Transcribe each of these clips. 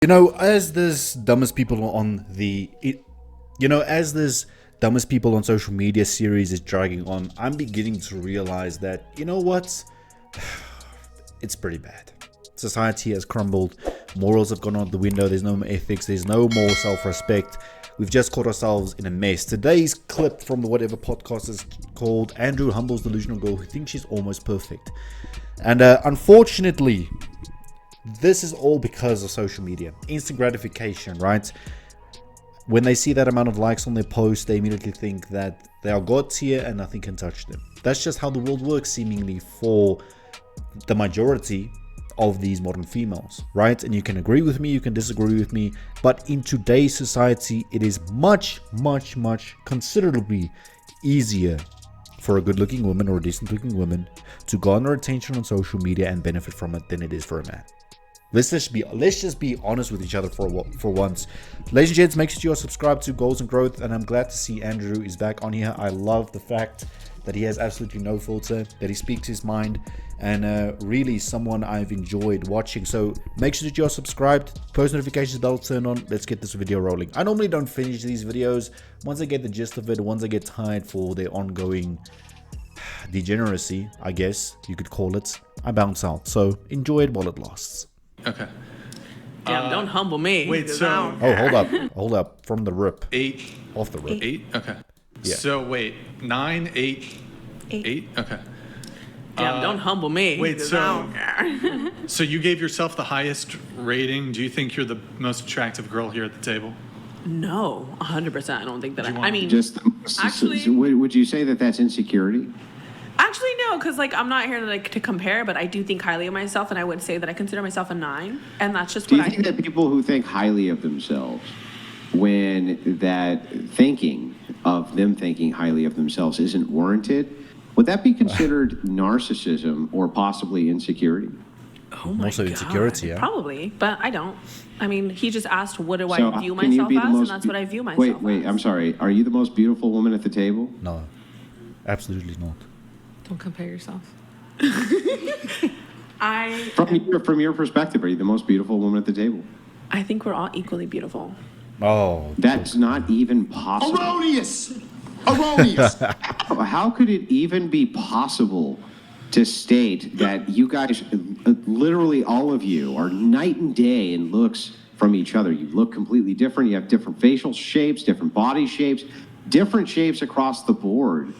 As this dumbest people on as this dumbest people on social media series is dragging on, I'm beginning to realize that, what? It's pretty bad. Society has crumbled. Morals have gone out the window. There's no more ethics. There's no more self-respect. We've just caught ourselves in a mess. Today's clip from the whatever podcast is called Andrew Humble's Delusional Girl who thinks she's almost perfect. And unfortunately, this is all because of social media. Instant gratification, right? When they see that amount of likes on their post, they immediately think that they are God tier and nothing can touch them. That's just how the world works, seemingly, for the majority of these modern females, right? And you can agree with me, you can disagree with me, but in today's society, it is much, much, much considerably easier for a good-looking woman or a decent-looking woman to garner attention on social media and benefit from it than it is for a man. Let's just be honest with each other for once. Ladies and gents, make sure you are subscribed to Goals and Growth, and I'm glad to see Andrew is back on here. I love the fact that he has absolutely no filter, that he speaks his mind, and really someone I've enjoyed watching. So make sure that you're subscribed, post notifications bell turn on. Let's get this video rolling. I normally don't finish these videos. Once I get the gist of it, once I get tired for their ongoing degeneracy, I guess you could call it, I bounce out. So enjoy it while it lasts. Okay. Damn, don't humble me. Wait, so... Oh, hold up. From the rip. 8. Off the rip. 8? Okay. Yeah. So, wait. 9, 8? 8? Okay. Damn, don't humble me. Wait, so you gave yourself the highest rating. Do you think you're the most attractive girl here at the table? No, 100%. I don't think that I mean, actually, would you say that that's insecurity? Actually, no, because I'm not here to compare, but I do think highly of myself, and I would say that I consider myself a 9, and that's just do what I think. Do you think that people who think highly of themselves, when that thinking of them thinking highly of themselves isn't warranted, would that be considered narcissism or possibly insecurity? Oh my Also God. insecurity, yeah. Probably, but I don't. I mean, he just asked, what do So, I view can you myself be the as, and most that's what I view myself as. Wait, I'm sorry. Are you the most beautiful woman at the table? No, absolutely not. Don't compare yourself. From your perspective, are you the most beautiful woman at the table? I think we're all equally beautiful. Oh, That's not even possible. Erroneous! How could it even be possible to state that you guys, literally all of you, are night and day in looks from each other? You look completely different. You have different facial shapes, different body shapes, different shapes across the board.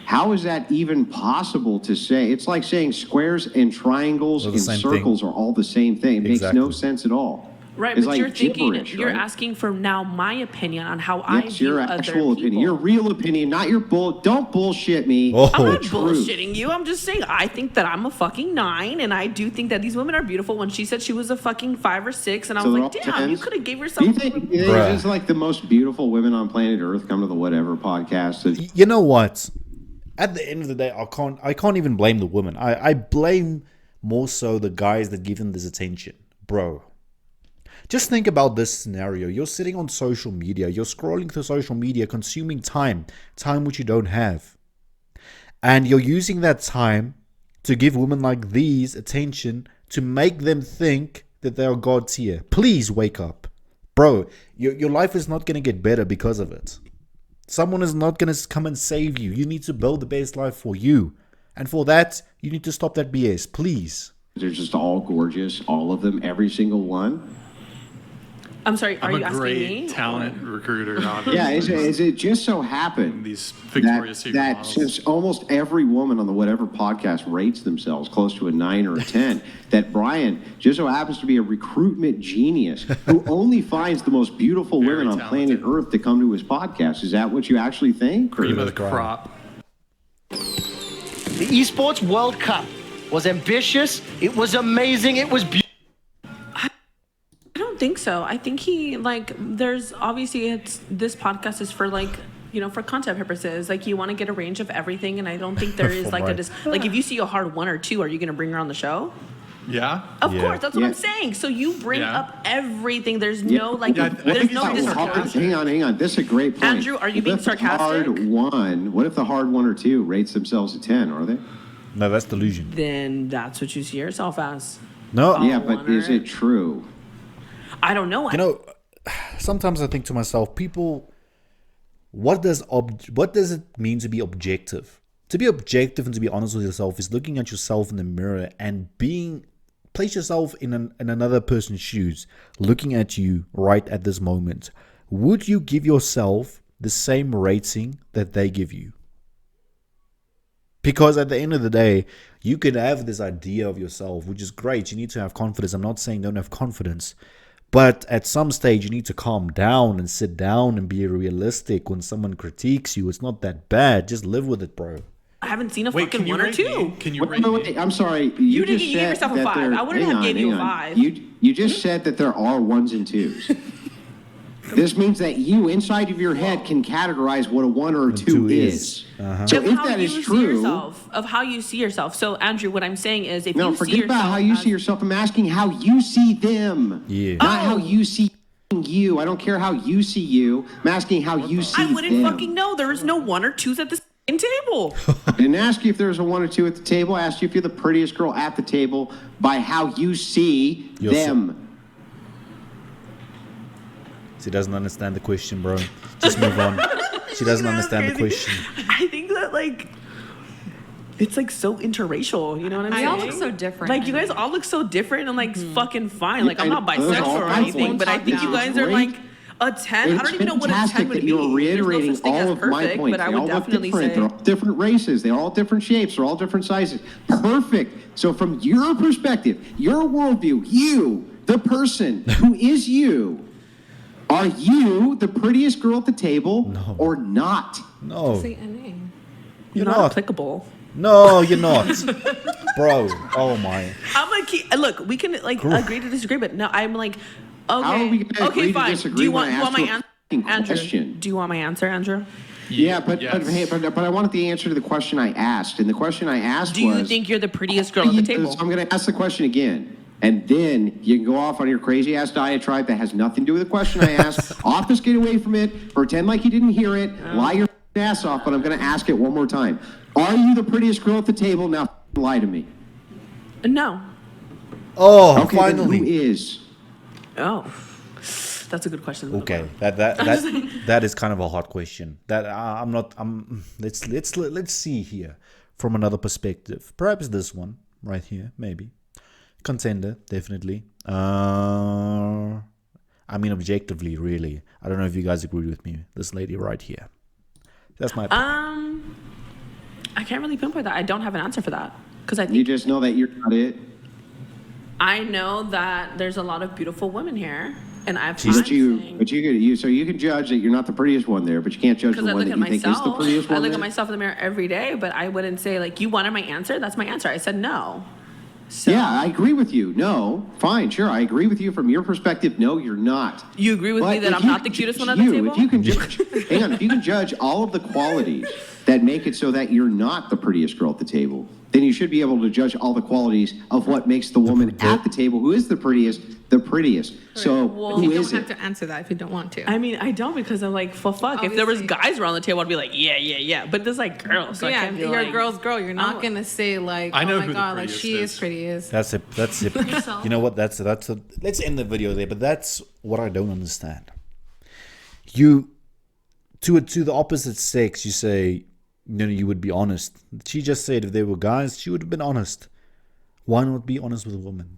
How is that even possible to say? It's like saying squares and triangles and circles are all the same thing. It makes no sense at all. Right, it's but like you're thinking, gibberish, right? asking for now my opinion on how I Yes, view your other actual people. opinion, your real opinion, not your Don't bullshit me. Oh. I'm not Truth. bullshitting you. I'm just saying I think that I'm a fucking 9, and I do think that these women are beautiful. When she said she was a fucking 5 or 6, and I So was they're like, all damn, you 10s? could have gave Do yourself. you think this is like the most beautiful women on planet Earth come to the whatever podcast? You know what? At the end of the day, I can't even blame the women. I blame more so the guys that give them this attention. Bro, just think about this scenario. You're sitting on social media. You're scrolling through social media, consuming time which you don't have. And you're using that time to give women like these attention to make them think that they are God tier. Please wake up. Bro, your life is not going to get better because of it. Someone is not going to come and save you. You need to build the best life for you. And for that, you need to stop that BS, please. They're just all gorgeous, all of them, every single one. I'm sorry, are I'm you a asking great me? talent recruiter, obviously. Yeah, is it just so happened These Victoria's Secret that models. since almost every woman on the whatever podcast rates themselves close to a 9 or a 10, that Brian just so happens to be a recruitment genius who only finds the most beautiful Very women on talented. planet Earth to come to his podcast? Is that what you actually think? Or- Cream of the crop. The Esports World Cup was ambitious, it was amazing, it was beautiful. I don't think so. I think there's obviously this podcast is for for content purposes. You want to get a range of everything, and I don't think there is if you see a hard 1 or 2, are you going to bring her on the show? Yeah? Of Yeah. course, that's what Yeah. I'm saying. So you bring Yeah. up everything. There's Yeah. no I there's think no it's discussion. Hang on. This is a great point. Andrew, are you What being if the sarcastic? What if the hard 1 or 2 rates themselves a 10, are they? No, that's delusion. Then that's what you see yourself as. No, Yeah, but is Wonder. it true? I don't know. You know, sometimes I think to myself, people, what does it mean to be objective? To be objective and to be honest with yourself is looking at yourself in the mirror and place yourself in another person's shoes, looking at you right at this moment. Would you give yourself the same rating that they give you? Because at the end of the day, you could have this idea of yourself, which is great. You need to have confidence. I'm not saying don't have confidence. But at some stage, you need to calm down and sit down and be realistic. When someone critiques you, it's not that bad. Just live with it, bro. I haven't seen a Wait, fucking can you one or rate two. me? Can you Wait, rate wait, me? I'm sorry. You just gave said yourself a that 5. there- I wouldn't hang have gave on, you a hang on. 5. You just said that there are ones and twos. This means that you, inside of your head, can categorize what a 1 or a 2 is. So Of if how that you is see true, yourself, of how you see yourself. So Andrew, what I'm saying is, if no, you see forget yourself about how you as- see yourself. I'm asking how you see them. Yeah. Not how Oh. you see you. I don't care how you see you. I'm asking how you see I wouldn't them. fucking know. There is no 1 or 2s at this fucking table. I didn't ask you if there was a 1 or 2 at the table. I asked you if you're the prettiest girl at the table by how you see them. She doesn't understand the question, bro. Just move on. She doesn't understand the Crazy. question. I think that like it's like so interracial, you know what I'm They saying? all look so different. Like you guys all look so different and like fucking fine. Like I'm not I know. Those are all bisexual or my anything, points. but I think you guys are Great. like a 10. I don't even know what a 10 fantastic would that be. you're reiterating There's no such thing all as of my perfect, points. but I They would all look definitely different. say They're all different races. They're all different shapes. They're all different sizes. Perfect. So from your perspective, your worldview, you, the person who is you, are you the prettiest girl at the table or not? No. Say NA. you're not applicable. No, you're not. Bro, oh my. I'm gonna keep look, we can like agree to disagree, but no, I'm like okay. How are we gonna agree okay, to fine. disagree Do you when want I asked my you a answer? fucking Andrew, question? do you want my answer, Andrew? Yeah, but Yes. but I wanted the answer to the question I asked, and the question I asked Do was, you think you're the prettiest girl at the table? So I'm going to ask the question again, and then you can go off on your crazy ass diatribe that has nothing to do with the question I asked. Obfuscate away from it, pretend like you didn't hear it, lie your ass off. But I'm going to ask it one more time. Are you the prettiest girl at the table? Now lie to me. No. Oh, Okay, then who finally. is? Oh. That's a good question. Okay, that is kind of a hard question. That I'm not. Let's see here from another perspective. Perhaps this one right here, maybe contender, definitely. I mean, objectively, really. I don't know if you guys agree with me. This lady right here. That's my. I can't really pinpoint that. I don't have an answer for that because I You think just know that you're not it. I know that there's a lot of beautiful women here, and I've So you can judge that you're not the prettiest one there, but you can't judge the because I one look that at you think is the myself. prettiest I one look there. at myself in the mirror every day, but I wouldn't say like you wanted my answer. That's my answer. I said no. So Yeah, I agree with you. No, fine, sure, I agree with you from your perspective. No, you're not. you agree with But me that if I'm you not the can cutest judge one at the table? If you can judge, hang on, if you can judge all of the qualities that make it so that you're not the prettiest girl at the table, then you should be able to judge all the qualities of what makes the woman at the table who is the prettiest. So Well, who You is don't it? have to answer that if you don't want to. I mean, I don't because I'm like, well, fuck. If there was Obviously. guys around the table, I'd be like, yeah. But there's like girls, so I yeah, can't be you're like, a girl's girl. You're not gonna say like, I know oh who my the god, like prettiest she is. is prettiest. That's it. That's it. You know what? Let's end the video there. But that's what I don't understand. You to the opposite sex, you say, you would be honest. She just said if there were guys, she would have been honest. Why not be honest with a woman?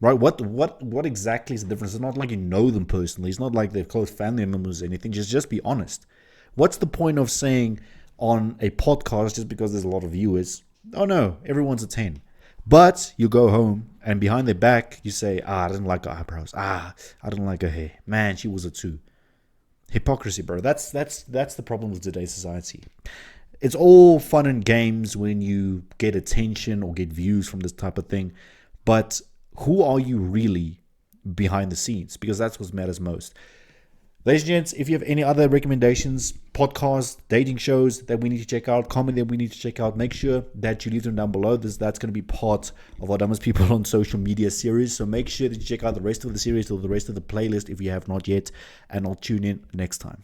Right? What exactly is the difference? It's not like you know them personally. It's not like they're close family members or anything. Just be honest. What's the point of saying on a podcast just because there's a lot of viewers, oh no, everyone's a 10. But you go home and behind their back you say, I didn't like her eyebrows. I didn't like her hair. Man, she was a 2. Hypocrisy, bro. That's the problem with today's society. It's all fun and games when you get attention or get views from this type of thing. But who are you really behind the scenes? Because that's what matters most. Ladies and gents, if you have any other recommendations, podcasts, dating shows that we need to check out, comment that we need to check out, make sure that you leave them down below. That's going to be part of our Dumbest People on Social Media series. So make sure that you check out the rest of the series or the rest of the playlist if you have not yet. And I'll tune in next time.